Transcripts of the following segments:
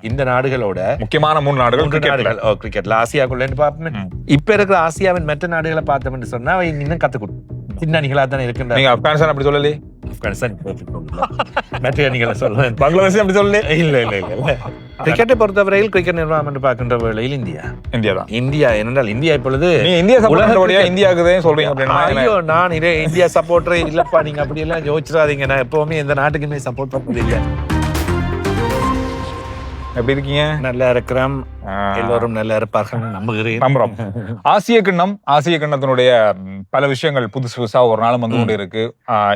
இந்த நாடுகளோட முக்கியமான 3 நாடுகள் கிரிக்கெட்ல ஆசியாக்குள்ள பார்ப்போம். இப்ப இருக்கிற ஆசியாவின் மற்ற நாடுகளை பார்த்தோம்னு சொன்னா அவை இன்னும் கத்துக்கணும். சின்ன அணிகளா தானே இருக்கின்ற. நீங்க ஆப்கானிஸ்தான் அப்படி சொல்லலே? ஆப்கானிஸ்தான் மற்ற அணிகளை சொல்லுவேன். பங்களாதேஷ் அப்படி சொல்லலே? இல்ல. கிரிக்கெட்டை பொறுத்தவரையில் கிரிக்கெட் நிர்வாகம் என்று பார்க்கின்ற வேளையில் இந்தியா என்னென்றால் இந்தியா இப்பொழுது இந்தியா சப்போர்ட் இந்தியாவுக்கு சொல்றீங்க. ஐயோ, நான் இந்தியா சப்போர்ட்டரே இல்லப்பா. நீங்க அப்படி எல்லாம் யோசிச்சிடாதீங்க. நான் எப்பவுமே எந்த நாட்டுக்குமே சப்போர்ட் பண்ணது இல்லை. எப்படி இருக்கீங்க? நல்லா இருக்கிறோம். எல்லோரும் நல்லா இருப்பார்கள் நம்புகிறோம். ஆசிய கிண்ணத்தினுடைய பல விஷயங்கள் புதுசா ஒரு நாளும் வந்து கொண்டு இருக்கு.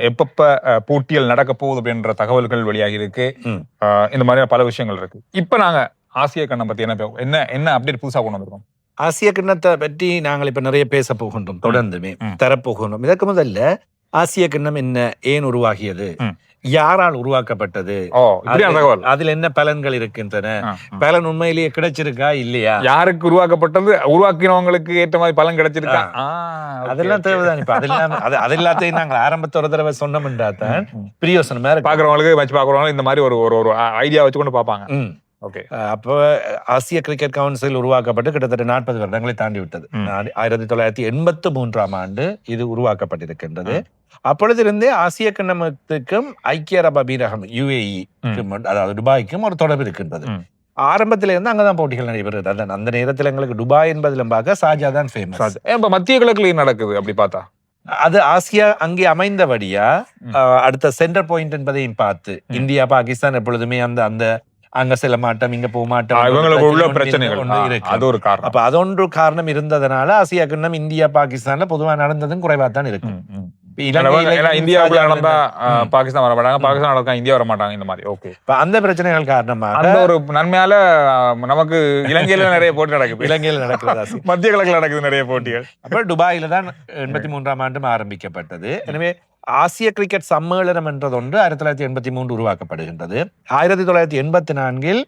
எப்பப்ப போட்டிகள் நடக்க போகுது அப்படின்ற தகவல்கள் வெளியாகி இருக்கு. இந்த மாதிரியான பல விஷயங்கள் இருக்கு. இப்ப நாங்க ஆசிய கிண்ணம் பத்தி என்ன அப்டேட் புதுசா கொண்டு வந்திருக்கோம்? ஆசிய கிண்ணத்தை பற்றி நாங்கள் இப்ப நிறைய பேச போகின்றோம். தொடர்ந்துமே தரப்போகின்றோம். இதற்கு முதல்ல ஆசிய கிண்ணம் என்ன, ஏன் உருவாகியது, யாரால் உருவாக்கப்பட்டது, அதுல என்ன பலன்கள் இருக்கின்றன, பலன் உண்மையிலேயே கிடைச்சிருக்கா இல்லையா, யாருக்கு உருவாக்கப்பட்டது, உருவாக்கினவங்களுக்கு ஏற்ற மாதிரி பலன் கிடைச்சிருக்கா, அதெல்லாம் தேவைதான். இப்ப அது எல்லாத்தையும் நாங்கள் ஆரம்பத்த ஒரு தடவை சொன்னோம்ன்றாதான் பிரியோசனமா இருக்கு. பாக்குறவங்களுக்கு வச்சு பாக்குறவங்க இந்த மாதிரி ஒரு ஐடியா வச்சுக்கொண்டு பாப்பாங்க. அப்போ ஆசிய கிரிக்கெட் கவுன்சில் உருவாக்கப்பட்டு கிட்டத்தட்ட 40 வருடங்களை தாண்டி விட்டது. 1983ஆம் ஆண்டு இது உருவாக்கப்பட்டிருக்கின்றது. அப்பொழுதிருந்தே ஆசிய கிண்ணத்துக்கும் ஐக்கிய அரபு அமீரகம் UAE அதாவது துபாய்க்கும் ஒரு தொடர்பு இருக்கின்றது. ஆரம்பத்தில இருந்து அங்கதான் போட்டிகள் நடைபெறுகிறது. அந்த நேரத்தில் எங்களுக்கு துபாய் என்பதில பார்க்க ஷார்ஜா தான் ஃபேமஸ். மத்திய கிழக்குல நடக்குது அப்படி பார்த்தா அது ஆசியா அங்கே அமைந்தபடியா அடுத்த சென்டர் பாயிண்ட் என்பதையும் பார்த்து இந்தியா பாகிஸ்தான் எப்பொழுதுமே அந்த அங்க செல்ல மாட்டோம், இங்க போக மாட்டோம், பிரச்சனைகள் அது ஒரு காரணம். அப்ப அதொன்று காரணம் இருந்ததுனால ஆசியா கிண்ணம் இந்தியா பாகிஸ்தான்ல பொதுவா நடந்ததும் குறைவா தான் இருக்கும். இந்தியாவுக்குள்ள நடந்தா பாகிஸ்தான் வர மாட்டாங்க, பாகிஸ்தான் நடந்தா இந்தியா வர மாட்டாங்க. இந்த மாதிரி அந்த பிரச்சனைகள் காரணமாக அந்த ஒரு நன்மையால நமக்கு இலங்கையில நிறைய போட்டி நடக்குது. இலங்கையில நடக்கிறது, மத்திய கிழக்குல நடக்குது நிறைய போட்டிகள். அப்ப துபாயில தான் 83ஆம் ஆண்டு ஆரம்பிக்கப்பட்டது. எனவே ஆசிய கிரிக்கெட் சம்மேளனம் என்றது ஒன்று 1983 உருவாக்கப்படுகின்றது. 1984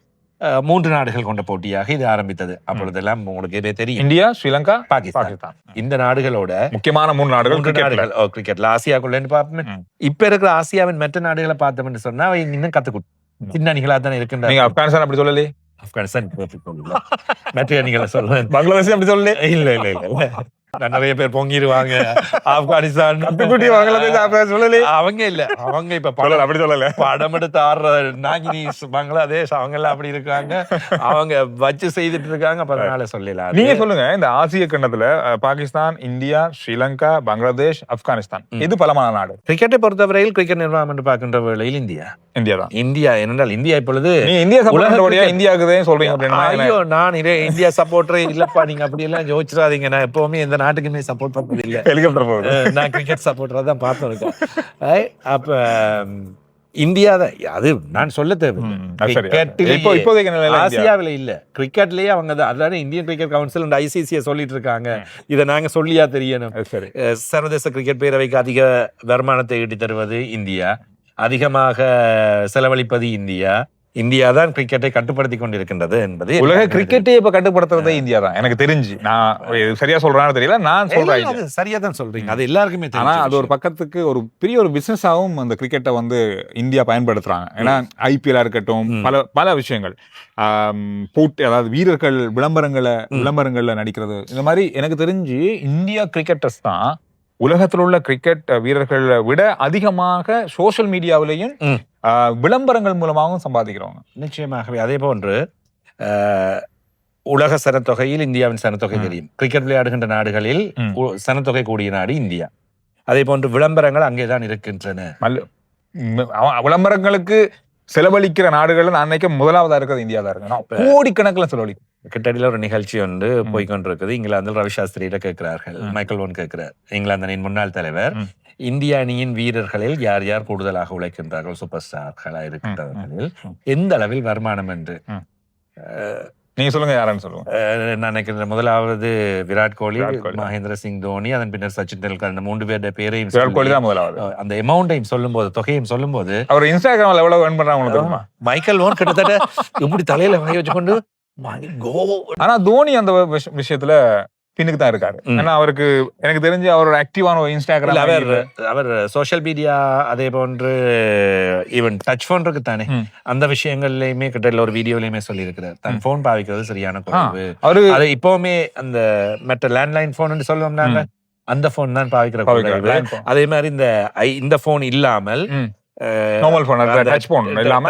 3 நாடுகள் கொண்ட போட்டியாக இது ஆரம்பித்தது. அப்பொழுதெல்லாம் உங்களுக்கு தெரியும், இந்தியா, ஸ்ரீலங்கா, பாகிஸ்தான். இந்த நாடுகளோட முக்கியமான 3 நாடுகள் கிரிக்கெட்ல ஆசியாக்குள்ள பார்ப்போம். இப்ப இருக்கிற ஆசியாவின் மற்ற நாடுகளை பார்த்தோம்னு சொன்னா அவை இன்னும் கத்துக்கணும். சின்ன அணிகளா தானே இருக்கின்ற. நீங்க ஆப்கானிஸ்தான் அப்படி சொல்லலே? ஆப்கானிஸ்தான் மற்ற அணிகளை சொல்லுவேன். பங்களாதேஷ் அப்படி சொல்லலே? இல்ல. நிறைய பேர் பொங்கிடுவாங்க. ஆப்கானிஸ்தான் அவங்க இல்ல, அவங்க இப்ப அப்படி சொல்லல, படம் எடுத்து ஆடுற நாகினீஸ் பங்களாதேஷ் அவங்க எல்லாம் அப்படி இருக்காங்க. அவங்க வச்சு செய்துட்டு இருக்காங்க. அதனால சொல்லலாம். நீங்க சொல்லுங்க, இந்த ஆசிய கண்டத்துல பாகிஸ்தான், இந்தியா, ஸ்ரீலங்கா, பங்களாதேஷ், ஆப்கானிஸ்தான் இது பலமான நாடு. கிரிக்கெட்டை பொறுத்தவரையில் கிரிக்கெட் நிர்வாகம் என்று பார்க்கின்ற வேளையில் இந்தியா என்னென்றால் இந்தியா இப்பொழுது இந்தியாவுக்கு சொல்றீங்க. ஐயோ, நான் இந்தியா சப்போர்ட்டரே இல்லப்பா. நீங்க அப்படி எல்லாம் யோசிச்சிடாதீங்க. நான் எப்பவுமே எந்த நாட்டுக்குமே சப்போர்ட் பண்ணது இல்லை. நான் கிரிக்கெட் சப்போர்ட்டரா தான் பார்த்துருக்கேன். அப்ப இந்தியா தான் அது நான் சொல்ல தேவை. ஆசியாவில இல்ல, கிரிக்கெட்லயே அவங்க தான். அதாவது Indian cricket council and ICC சொல்லிட்டு இருக்காங்க. இதை நாங்க சொல்லியா தெரியணும். சர்வதேச கிரிக்கெட் பேரவைக்கு அதிக வருமானத்தை ஈட்டி தருவது இந்தியா, அதிகமாக செலவழிப்பது இந்தியா தான் கிரிக்கெட்டை கட்டுப்படுத்தி கொண்டிருக்கின்றது என்பது. உலக கிரிக்கெட்டை இப்ப கட்டுப்படுத்துறதே இந்தியா தான் எனக்கு தெரிஞ்சு. நான் சரியா சொல்றான்னு தெரியல, நான் சொல்றேன் சரியா தான் சொல்றீங்க. அது எல்லாருக்குமே தெரியும். ஆனா அது ஒரு பக்கத்துக்கு ஒரு பெரிய ஒரு பிசினஸாவும் அந்த கிரிக்கெட்டை வந்து இந்தியா பயன்படுத்துறாங்க. ஏன்னா IPL இருக்கட்டும், பல விஷயங்கள், போட்டி, அதாவது வீரர்கள் விளம்பரங்கள்ல நடிக்கிறது, இந்த மாதிரி எனக்கு தெரிஞ்சு இந்தியா கிரிக்கெட்டர்ஸ் தான் உலகத்தில் உள்ள கிரிக்கெட் வீரர்களை விட அதிகமாக சோசியல் மீடியாவிலையும் விளம்பரங்கள் மூலமாகவும் சம்பாதிக்கிறவங்க. நிச்சயமாகவே. அதே போன்று உலக சனத்தொகையில் இந்தியாவின் சனத்தொகை தெரியும். கிரிக்கெட் விளையாடுகின்ற நாடுகளில் சனத்தொகை கூடிய நாடு இந்தியா. அதே போன்று விளம்பரங்கள் அங்கேதான் இருக்கின்றன. விளம்பரங்களுக்கு செலவழிக்கிற நாடுகள் நான் நினைக்க முதலாவதா இருக்கிறது இந்தியா தான் இருக்கு. கோடிக்கணக்கில் செலவழிக்கும். கிட்டடியில் ஒரு நிகழ்ச்சி வந்து போய்கொண்டிருக்குது. இங்கிலாந்தில் ரவி சாஸ்திரியிட கேட்கிறார்கள், மைக்கேல் ஓன் கேட்கிறார், இங்கிலாந்து அணியின் முன்னாள் தலைவர், இந்திய அணியின் வீரர்களில் யார் யார் கூடுதலாக உழைக்கின்றார்கள், சூப்பர் ஸ்டார்களா இருக்கின்றவர்களில் எந்த அளவில் வருமானம் என்று. நீங்க சொல்லுங்க, யாருன்னு சொல்லுங்க. நான் நினைக்கிறேன் முதலாவது விராட் கோலி, மகேந்திர சிங் தோனி, அதன் பின்னர் சச்சின் டெண்டுல்கர். அந்த 3 பேருடைய பேரையும் விராட் கோலி தான் முதலாவது. அந்த அமௌண்டையும் சொல்லும் போது, தொகையும் சொல்லும் போது, அவர் இன்ஸ்டாகிராம்ல எவ்வளவு earn பண்றாங்க மைக்கேல் ஓன் கிட்டத்தட்ட இப்படி தலையில வாங்கி வச்சுக்கொண்டு. ஆனா தோனி அந்த விஷயத்துல பின்னுக்கு தான் இருக்காரு. ஏன்னா அவருக்கு எனக்கு தெரிஞ்சு அவரோட ஆக்டிவான இன்ஸ்டாகிராம் அவர் சோஷியல் மீடியா அதே போன்று ஈவன் டச் போன் இருக்கு தானே, அந்த விஷயங்கள்லயுமே கிட்ட ஒரு வீடியோலயுமே சொல்லி இருக்கிறார் தன் போன் பாவிக்கிறது சரியான குறைவு. அது இப்பவுமே அந்த மற்ற லேண்ட்லைன் போன் சொல்லுவோம் நாங்க, அந்த போன் தான் பாவிக்கிற. அதே மாதிரி இந்த போன் இல்லாமல் நார்மல் போன், டச் போன் இல்லாம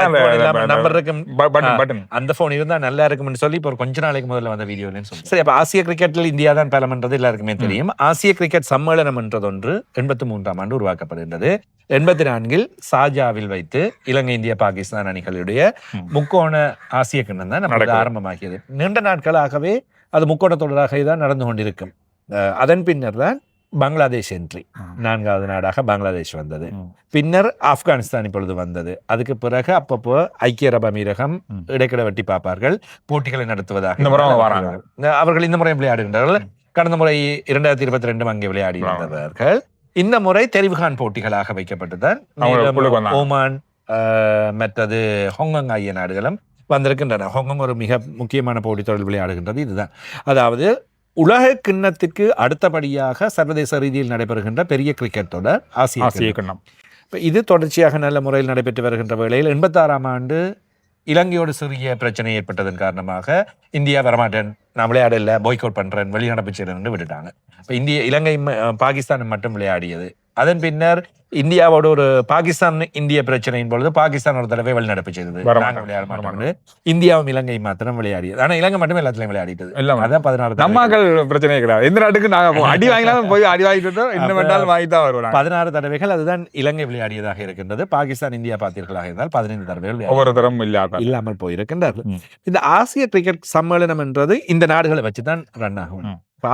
நம்பர் இருக்கு, பட்டன், அந்த போன் இருந்தா நல்லா இருக்கும்னு சொல்லி இப்போ கொஞ்ச நாளைக்கு முதல்ல வந்த வீடியோலன்னு சொல்லி. சரி, அப்ப ஆசிய கிரிக்கெட்ல இந்தியா தான் பலம்ன்றது எல்லாருக்குமே தெரியும். ஆசிய கிரிக்கெட் சம்மேளனம் என்றது ஒன்று 83ஆம் ஆண்டு உருவாக்கப்படுகின்றது. 84இல் சாஜாவில் வைத்து இலங்கை, இந்தியா, பாகிஸ்தான் அணிகளுடைய முக்கோண ஆசிய கிண்ணம் தான் நமக்கு ஆரம்பமாகியது. நீண்ட நாட்களாகவே அது முக்கோண தொடராக தான் நடந்து கொண்டிருக்கும். அதன் பின்னர் தான் பங்களாதேஷ் என்ட்ரி, 4வது நாடாக பங்களாதேஷ் வந்தது. பின்னர் ஆப்கானிஸ்தான் இப்பொழுது வந்தது. அதுக்கு பிறகு அப்பப்போ ஐக்கிய அரபு அமீரகம் இடைக்கிட வெட்டி பார்ப்பார்கள், போட்டிகளை நடத்துவதாக அவர்கள் இந்த முறை விளையாடுகின்றார்கள். கடந்த முறை 2022 அங்கே விளையாடி வந்தவர்கள் இந்த முறை தெரிவுகான் போட்டிகளாக வைக்கப்பட்டுதான் ஓமான் மற்றது ஹாங்காங் ஆகிய நாடுகளும் வந்திருக்கின்றன. ஹாங்காங் ஒரு மிக முக்கியமான போட்டி தொடரில் விளையாடுகின்றது. இதுதான், அதாவது உலக கிண்ணத்துக்கு அடுத்தபடியாக சர்வதேச ரீதியில் நடைபெறுகின்ற பெரிய கிரிக்கெட் தொடர் ஆசிய கிண்ணம். இப்போ இது தொடர்ச்சியாக நல்ல முறையில் நடைபெற்று வருகின்ற வேளையில் 86ஆம் ஆண்டு இலங்கையோடு சிறிய பிரச்சனை ஏற்பட்டதன் காரணமாக இந்தியா வரமாட்டேன், நான் விளையாடல, பாய்காட் பண்றேன், வெளிநடப்பு செய்யறேன்னு விட்டுட்டாங்க. இப்போ இலங்கை பாகிஸ்தான் மட்டும் விளையாடியது. அதன் பின்னர் இந்தியாவோட ஒரு பாகிஸ்தான் இந்திய பிரச்சனையின் பொழுது பாகிஸ்தான் ஒரு தடவை வெளிநடப்பு செய்தது, விளையாட மாட்டாங்க. இந்தியாவும் இலங்கை மாத்திரம் விளையாடியது. ஆனா இலங்கை மட்டும் எல்லாத்துலயும் விளையாடிட்டது. அதான் 16 நம்மாக்கள் பிரச்சனையே கிடையாது. எந்த நாட்டுக்கு நாங்க அடி வாங்கினாலும் போய் அடி வாங்கிட்டு இன்னும் வேண்டாலும் வாங்கி தான் வருவாங்க. 16 தடவைகள் அதுதான் இலங்கை விளையாடியதாக இருக்கின்றது. பாகிஸ்தான் இந்தியா பார்த்தீர்களாக இருந்தால் 15 தடவைகள் ஒவ்வொரு தரம் இல்லாமல் போயிருக்கின்றார்கள். இந்த ஆசிய கிரிக்கெட் சம்மேளனம் என்றது இந்த நாடுகளை வச்சுதான் ரன் ஆகும்.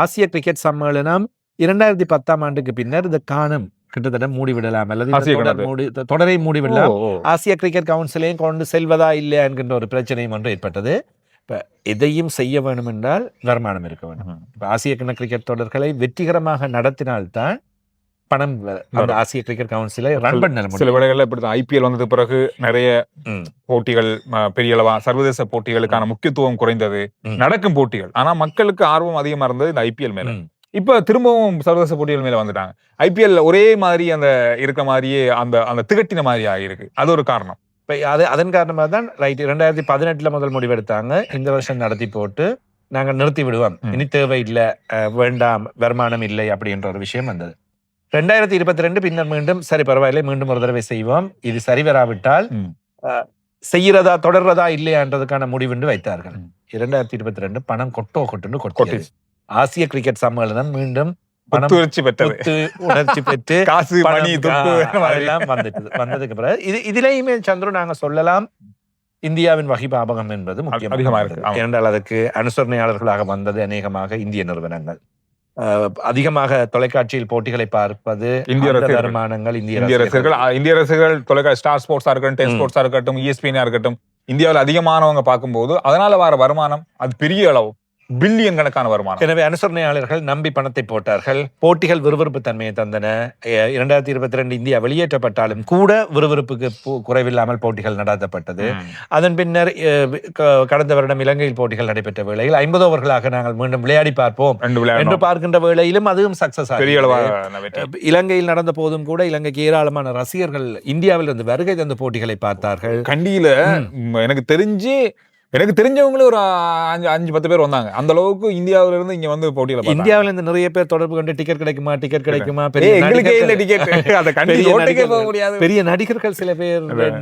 ஆசிய கிரிக்கெட் சம்மேளனம் 2010ஆம் ஆண்டுக்கு பின்னர் இந்த காணும் கிட்டத்தட்ட மூடிவிடலாம் அல்லது தொடரை மூடிவிடலாம், ஆசிய கிரிக்கெட் கவுன்சிலையும் கொண்டு செல்வதா இல்லையா என்கின்ற ஒரு பிரச்சனையும் ஒன்று ஏற்பட்டது. இப்ப எதையும் செய்ய வேண்டும் என்றால் வருமானம் இருக்க வேண்டும். இப்ப ஆசிய கிரிக்கெட் தொடர்களை வெற்றிகரமாக நடத்தினால்தான் பணம் ஆசிய கிரிக்கெட் கவுன்சிலை ரன் பண்ண முடியும். சில வேளைகள்ல இப்படிதான் ஐபிஎல் வந்தது பிறகு நிறைய போட்டிகள் பெரிய அளவா சர்வதேச போட்டிகளுக்கான முக்கியத்துவம் குறைந்தது, நடக்கும் போட்டிகள், ஆனா மக்களுக்கு ஆர்வம் அதிகமா இருந்தது இந்த ஐபிஎல் மேல. இப்ப திரும்பவும் சர்வதேச போட்டிகள் மேல வந்துட்டாங்க. ஐபிஎல் ஒரே மாதிரி அந்த இருக்க மாதிரியே அந்த திகட்டின மாதிரி ஆகிருக்கு. அது ஒரு காரணம். இப்ப அதன் காரணமாக தான் ரைட் 2018 முதல் முடிவெடுத்தாங்க, இந்த வருஷம் நடத்தி போட்டு நாங்க நிறுத்தி விடுவோம், இனி தேவை இல்லை, வேண்டாம், வருமானம் இல்லை அப்படின்ற ஒரு விஷயம் வந்தது. 2022 பின்னர் மீண்டும் சரி பரவாயில்லை, மீண்டும் ஒரு தடவை செய்வோம், இது சரி வராவிட்டால் செய்யறதா தொடர்றதா இல்லையான்றதுக்கான முடிவுண்டு வைத்தார்கள். 2022 பணம் கொட்டுன்னு ஆசிய கிரிக்கெட் சம்மேளனம் மீண்டும் உணர்ச்சி பெற்று காசு மணி எல்லாம் வந்ததுக்கு பிறகு இதுலயுமே சந்துரு நாங்க சொல்லலாம் இந்தியாவின் வகிபாபகம் என்பது முக்கியமாக இருக்கு. ஏனென்றால் அதற்கு அனுசரணையாளர்களாக வந்தது அநேகமாக இந்திய நிறுவனங்கள். அதிகமாக தொலைக்காட்சியில் போட்டிகளை பார்ப்பது இந்திய வருமானங்கள், இந்திய ரசிகர்கள் தொலைக்காட்சி ஸ்டார் ஸ்போர்ட்ஸா இருக்கட்டும், டென் ஸ்போர்ட்ஸா இருக்கட்டும், ESPN இருக்கட்டும், இந்தியாவில் அதிகமானவங்க பார்க்கும்போது அதனால வர வருமானம் அது பெரிய அளவு, பில்லியன் கணக்கான வருமானம். எனவே அனுசரணையாளர்கள் நம்பி பணத்தை போட்டார்கள். போட்டிகள் விறுவிறுப்பு தன்மையை தந்தன. 2022 இந்தியா வெளியேற்றப்பட்டாலும் கூட விறுவிறுப்புக்கு குறைவில்லாமல் போட்டிகள் நடத்தப்பட்டது. அதன் பின்னர் கடந்த வருடம் இலங்கையில் போட்டிகள் நடைபெற்ற வேளையில் 50 ஓவர்களாக நாங்கள் மீண்டும் விளையாடி பார்ப்போம் என்று பார்க்கின்ற வேளையிலும் அதுவும் சக்சஸ் ஆகும். இலங்கையில் நடந்த போதும் கூட இலங்கைக்கு ஏராளமான ரசிகர்கள் இந்தியாவில் இருந்து வருகை தந்த போட்டிகளை பார்த்தார்கள். கண்டியில எனக்கு தெரிஞ்சவங்களும் ஒரு 5-10 பேர் வந்தாங்க. அந்த அளவுக்கு இந்தியாவில இருந்து இங்க வந்து போட்டியில இந்தியாவில இருந்து நிறைய பேர் தொடர்பு கொண்டு டிக்கெட் கிடைக்குமா பெரிய நடிகர்கள் சில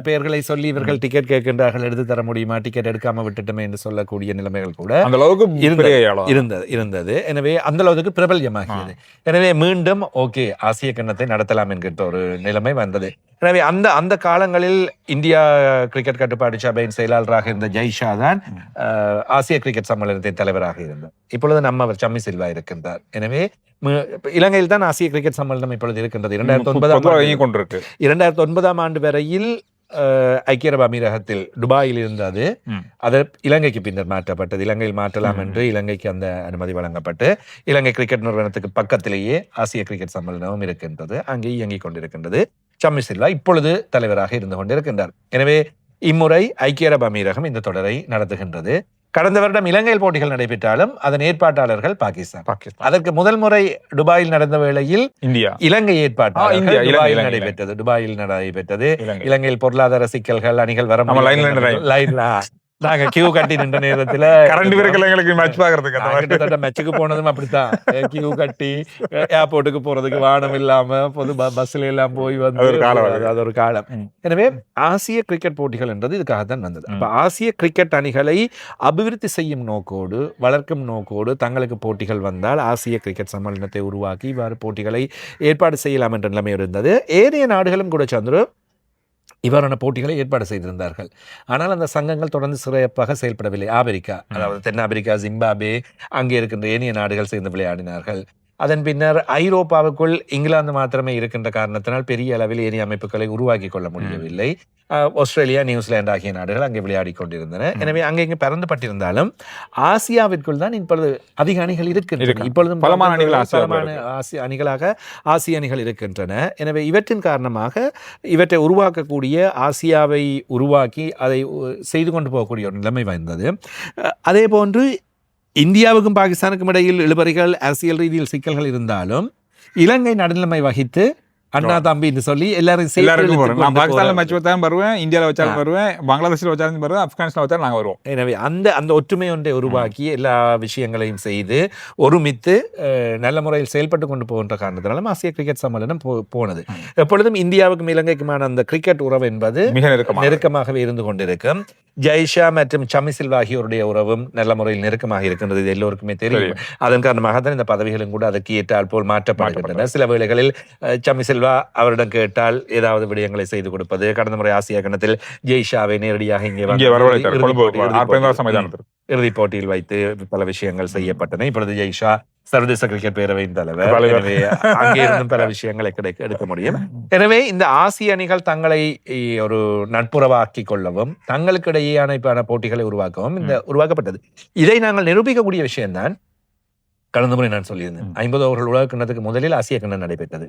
பெயர்களை சொல்லி இவர்கள் டிக்கெட் கேட்கின்றார்கள், எடுத்து தர முடியுமா, டிக்கெட் எடுக்காம விட்டுட்டுமே என்று சொல்லக்கூடிய நிலைமைகள் கூட அந்த அளவுக்கு இருந்தது. எனவே அந்த அளவுக்கு பிரபல்யமாகியது. எனவே மீண்டும் ஓகே ஆசிய கிண்ணத்தை நடத்தலாம் என்கின்ற ஒரு நிலைமை வந்தது. எனவே அந்த காலங்களில் இந்தியா கிரிக்கெட் கட்டுப்பாட்டு சபையின் செயலாளராக இருந்த ஜெய்ஷா தான் ஆசிய கிரிக்கெட் சம்மேளனத்தின் தலைவராக இருந்தார். இப்பொழுது நம்மவர் சம்மி சில்வா இருக்கின்றார். எனவே இலங்கையில் தான் ஆசிய கிரிக்கெட் சம்மேளனம் இப்பொழுது இருக்கின்றது. 2009ஆம் ஆண்டு வரையில் ஐக்கிய அரபு அமீரகத்தில் துபாயில் இருந்தது. அது இலங்கைக்கு பின்னர் மாற்றப்பட்டது. இலங்கையில் மாற்றலாம் என்று இலங்கைக்கு அந்த அனுமதி வழங்கப்பட்டு இலங்கை கிரிக்கெட் நிறுவனத்துக்கு பக்கத்திலேயே ஆசிய கிரிக்கெட் சம்மேளனமும் இருக்கின்றது. அங்கே இயங்கிக் கொண்டிருக்கின்றது. சம்மி சில்வா இப்பொழுது தலைவராக இருந்து கொண்டிருக்கின்றார். எனவே இம்முறை ஐக்கிய அரபு அமீரகம் இந்த தொடரை நடத்துகின்றது. கடந்த வருடம் இலங்கையில் போட்டிகள் நடைபெற்றாலும் அதன் ஏற்பாட்டாளர்கள் பாகிஸ்தான். பாகிஸ்தான் அதற்கு முதல் முறை துபாயில் நடந்த வேளையில் இந்தியா இலங்கை ஏற்பாட்டாளர்கள் இந்தியா, துபாயில் இலங்கை, நடைபெற்றது. துபாயில் நடைபெற்றது. இலங்கை. இலங்கையில் பொருளாதார சிக்கல்கள், அணிகள் வர நம்ம லைன்ல நாங்க கியூ கட்டி நின்ற நேரத்துல கரண்ட் எங்களுக்கு மேட்ச் பாக்குறதுக்கு கிட்டத்தட்ட மேட்சுக்கு போனதும் அப்படித்தான். கியூ கட்டி ஏர்போர்ட்டுக்கு போறதுக்கு வானம் இல்லாம பொது பஸ்ல எல்லாம் போய் வந்து அது ஒரு காலம். எனவே ஆசிய கிரிக்கெட் போட்டிகள் என்றது இதுக்காகத்தான் வந்தது. அப்ப ஆசிய கிரிக்கெட் அணிகளை அபிவிருத்தி செய்யும் நோக்கோடு, வளர்க்கும் நோக்கோடு தங்களுக்கு போட்டிகள் வந்தால் ஆசிய கிரிக்கெட் சம்மேளனத்தை உருவாக்கி இவ்வாறு போட்டிகளை ஏற்பாடு செய்யலாம் என்ற நிலைமை இருந்தது. ஏனைய நாடுகளும் கூட சந்திரு இவ்வாறான போட்டிகளை ஏற்பாடு செய்திருந்தார்கள். ஆனால் அந்த சங்கங்கள் தொடர்ந்து சிறப்பாக செயல்படவில்லை. ஆப்பிரிக்கா, அதாவது தென்னாப்பிரிக்கா, ஜிம்பாபே, அங்கே இருக்கின்ற ஏனைய நாடுகள் சேர்ந்து விளையாடினார்கள். அதன் பின்னர் ஐரோப்பாவுக்குள் இங்கிலாந்து மாத்திரமே இருக்கின்ற காரணத்தினால் பெரிய அளவில் ஏனைய அமைப்புகளை உருவாக்கி கொள்ள முடியவில்லை. ஆஸ்திரேலியா, நியூசிலாந்து ஆகிய நாடுகள் அங்கே விளையாடி கொண்டிருந்தன. எனவே அங்கே இங்கே பறந்துபட்டிருந்தாலும் ஆசியாவிற்குள் தான் இப்பொழுது அதிக அணிகள் இருக்கின்றன. இப்பொழுதும் ஆசிய அணிகளாக ஆசிய அணிகள் இருக்கின்றன. எனவே இவற்றின் காரணமாக இவற்றை உருவாக்கக்கூடிய ஆசியாவை உருவாக்கி அதை செய்து கொண்டு போகக்கூடிய ஒரு நிலைமை வந்தது. அதே போன்று இந்தியாவுக்கும் பாகிஸ்தானுக்கும் இடையில் இழுபறிகள், அரசியல் ரீதியில் சிக்கல்கள் இருந்தாலும் இலங்கை நடுநிலைமை வகித்து அண்ணா தம்பி என்று சொல்லி எல்லாரும் நான் பாகிஸ்தான்ல மேட்ச் வச்சாலும் வருவேன், இந்தியாவில் வச்சாலும் வருவேன், பங்களாதேஷில் வச்சாலும் வருவேன், ஆப்கானிஸ்தான் வச்சாலும் நாங்கள் வருவோம். எனவே அந்த ஒற்றுமை ஒன்றை உருவாக்கி எல்லா விஷயங்களையும் செய்து ஒருமித்து நல்ல முறையில் செயல்பட்டு கொண்டு போகின்ற காரணத்தினாலும் ஆசிய கிரிக்கெட் சம்மேளனம் போனது. எப்பொழுதும் இந்தியாவுக்கும் இலங்கைக்குமான அந்த கிரிக்கெட் உறவு என்பது மிக நெருக்கமாகவே இருந்து கொண்டிருக்கும். ஜெய்ஷா மற்றும் சமிசில்வா ஆகியோருடைய உறவும் நல்ல முறையில் நெருக்கமாக இருக்கின்றது. இது எல்லோருக்குமே தெரியும். அதன் காரணமாக தான் இந்த பதவிகளும் கூட அதற்கு ஏற்றால் போல் மாற்றப்படுகின்றன. சில வேளைகளில் சமிசில்வா அவரிடம் கேட்டால் ஏதாவது விடயங்களை செய்து கொடுப்பது. கடந்த முறை ஆசியா கணத்தில் ஜெய்ஷாவை நேரடியாக இங்கே இறுதிப் போட்டியில் வைத்து பல விஷயங்கள் செய்யப்பட்டன. இப்பொழுது ஜெய்ஷா சர்வதேச கிரிக்கெட் பேரவையின் தலைவர். எனவே அங்கே இருந்தும் பல விஷயங்களை எடுக்க முடியும். எனவே இந்த ஆசிய அணிகள் தங்களை ஒரு நட்புறவாக்கி கொள்ளவும் தங்களுக்கு இடையேயான போட்டிகளை உருவாக்கவும் இந்த உருவாக்கப்பட்டது. இதை நாங்கள் நிரூபிக்கக்கூடிய விஷயம்தான் கடந்த முறை நான் சொல்லியிருந்தேன். 50 ஓவர்கள் உலக கிண்ணத்துக்கு முதலில் ஆசிய கிண்ணம் நடைபெற்றது.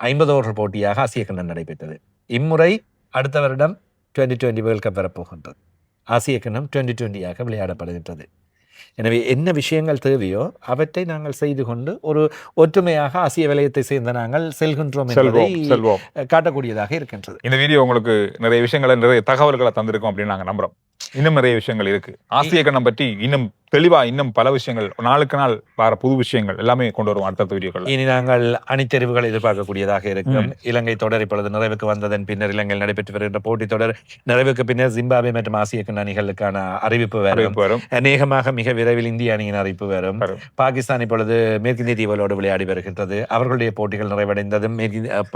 50 ஓவர்கள் போட்டியாக ஆசிய கிண்ணம் நடைபெற்றது. இம்முறை அடுத்த வருடம் 2020 வேர்ல்ட் கப் வரப்போகின்றது. ஆசிய கிண்ணம் 2020 விளையாடப்படுகின்றது. எனவே என்ன விஷயங்கள் தேவையோ அவற்றை நாங்கள் செய்து கொண்டு ஒரு ஒற்றுமையாக ஆசிய வலயத்தை சேர்ந்த நாங்கள் செல்கின்றோம் என்பதை காட்டக்கூடியதாக இருக்கின்றது. இந்த வீடியோ உங்களுக்கு நிறைய விஷயங்களை, நிறைய தகவல்களை தந்திருக்கோம் அப்படின்னு நாங்கள் நம்புறோம். இன்னும் நிறைய விஷயங்கள் இருக்கு. ஆசிய கண்டம் பற்றி இன்னும் தெளிவா இன்னும் பல விஷயங்கள், நாளுக்கு நாள் வர புது விஷயங்கள் எல்லாமே கொண்டு வருவோம் அடுத்த வீடியோக்கள். இனி நாங்கள் அணித்தெரிவுகள் எதிர்பார்க்கக்கூடியதாக இருக்கும். இலங்கை தொடர் இப்பொழுது நிறைவுக்கு வந்ததன் பின்னர் இலங்கையில் நடைபெற்று வருகின்ற போட்டித் தொடர் நிறைவுக்கு பின்னர் ஜிம்பாப்வே மற்றும் ஆசிய கண்ட அணிகளுக்கான அறிவிப்பு வரும். அநேகமாக மிக விரைவில் இந்திய அணியின் அறிவிப்பு வரும். பாகிஸ்தான் இப்பொழுது மேற்கிந்திய தீவுகளோடு விளையாடி வருகின்றது. அவர்களுடைய போட்டிகள் நிறைவடைந்ததும்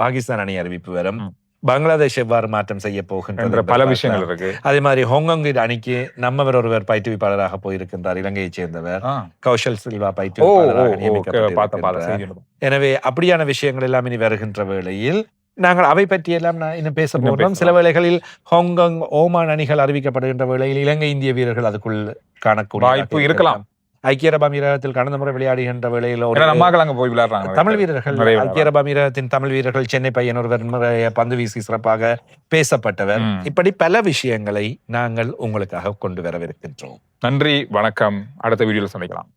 பாகிஸ்தான் அணி அறிவிப்பு வரும். பங்களாதேஷ் எவ்வாறு மாற்றம் செய்ய போகின்ற பல விஷயங்கள் இருக்கு. அதே மாதிரி ஹாங்காங் அணிக்கு நம்மவர் ஒருவர் பயிற்றுவிப்பாளராக போயிருக்கின்றார். இலங்கையைச் சேர்ந்தவர் கௌஷல் சில்வா பயிற்றுவிப்பாளராக நியமிக்கப்பட்டிருக்கிறார். எனவே அப்படியான விஷயங்கள் எல்லாம் இனி வருகின்ற வேளையில் நாங்கள் அவை பற்றியெல்லாம் இன்னும் பேச போகிறோம். சில வேளைகளில் ஹாங்காங், ஓமான் அணிகள் அறிவிக்கப்படுகின்ற வேளையில் இலங்கை இந்திய வீரர்கள் அதுக்குள் காணக்கூடிய வாய்ப்பு இருக்கலாம். ஐக்கிய அரபு அமீரகத்தில் கடந்த முறை விளையாடுகின்ற வேளையில் போய் விளையாடுறாங்க தமிழ் வீரர்கள். ஐக்கிய அரபு அமீரகத்தின் தமிழ் வீரர்கள், சென்னை பையன் ஒருவர் பந்து வீசி சிறப்பாக பேசப்பட்டவர். இப்படி பல விஷயங்களை நாங்கள் உங்களுக்காக கொண்டு வரவிருக்கின்றோம். நன்றி, வணக்கம். அடுத்த வீடியோவில் சந்திக்கலாம்.